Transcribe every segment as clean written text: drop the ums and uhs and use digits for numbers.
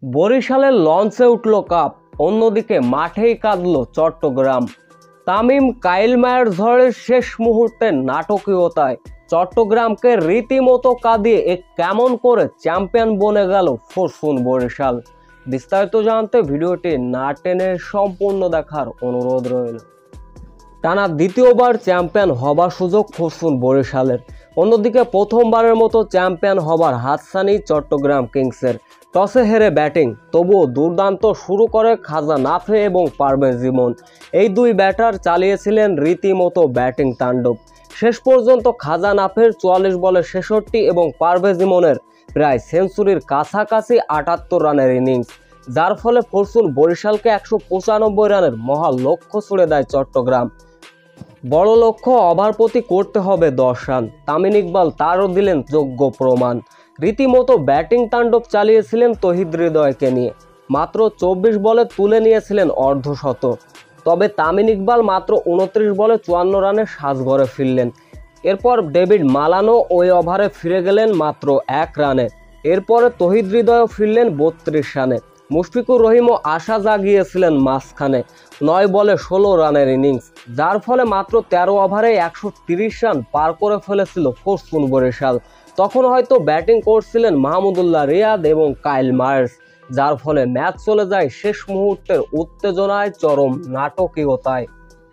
বরিশালের লঞ্চে উঠল কাপ, অন্যদিকে মাঠেই কাঁদল চট্টগ্রাম। তামিম কাইলমায়ের ঝড়ের শেষ মুহূর্তের নাটকীয়তায় চট্টগ্রামকে রীতিমতো কাঁদিয়ে কেমন করে চ্যাম্পিয়ন বনে গেল ফরচুন বরিশাল। বিস্তারিত জানতে ভিডিওটি না টেনে সম্পূর্ণ দেখার অনুরোধ রইল। টানা দ্বিতীয়বার চ্যাম্পিয়ন হবার সুযোগ ফরচুন বরিশালের। অন্যদিকে প্রথমবারের মতো চ্যাম্পিয়ন হবার হাতছানি চট্টগ্রাম কিংসের। টসে হেরে ব্যাটিং, তবুও দুর্দান্ত শুরু করে খাজা নাফে এবং পারভেজ ইমন। এই দুই ব্যাটার চালিয়েছিলেন রীতিমতো ব্যাটিং তাণ্ডব। শেষ পর্যন্ত খাজা নাফের 44 বলে 66 এবং পারভেজ ইমনের প্রায় সেঞ্চুরির কাছাকাছি 78 রানের ইনিংস, যার ফলে ফরচুন বরিশালকে 195 রানের মহা লক্ষ্য ছুড়ে দেয় চট্টগ্রাম। বড় লক্ষ্য, ওভার প্রতি করতে হবে 10 রান। তামিম ইকবাল তারও দিলেন যোগ্য প্রমাণ। রীতিমতো ব্যাটিং তাণ্ডব চালিয়েছিলেন তৌহিদ হৃদয়কে নিয়ে। মাত্র 24 বলে তুলে নিয়েছিলেন অর্ধশতক। তবে তামিম ইকবাল মাত্র 29 বলে 54 রানে সাজঘরে ফিরলেন। এরপর ডেভিড মালানো ওই ওভারে ফিরে গেলেন মাত্র 1 রানে। এরপরে তৌহিদ হৃদয়ও ফিরলেন 32 রানে। মুশফিকুর রহিমও আশা জাগিয়েছিলেন মাঝখানে। 9 বলে 16 রানের ইনিংস, যার ফলে মাত্র 13 ওভারে 130 রান পার করে ফেলেছিল ফরচুন বরিশাল। তখন হয়তো ব্যাটিং করছিলেন মাহমুদুল্লাহ রিয়াদ এবং কাইল মায়ার্স, যার ফলে ম্যাচ চলে যায় শেষ মুহূর্তের উত্তেজনায়, চরম নাটকীয়তায়।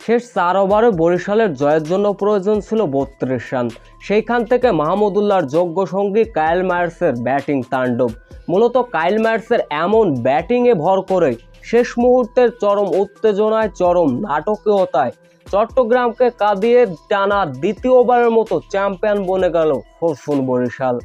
শেষ 4 ওভারে বরিশালের জয়ের জন্য প্রয়োজন ছিল 32 রান। সেইখান থেকে মাহমুদুল্লাহর যোগ্য সঙ্গী কাইল মায়ার্সের ব্যাটিং তাণ্ডব। মূলত কাইল মায়ার্সের এমন ব্যাটিংয়ে ভর করে শেষ মুহূর্তের চরম উত্তেজনায়, চরম নাটকীয়তায় চট্টগ্রামকে কাঁদিয়ে টানা দ্বিতীয়বারের মতো চ্যাম্পিয়ন বনে গেল ফরচুন বরিশাল।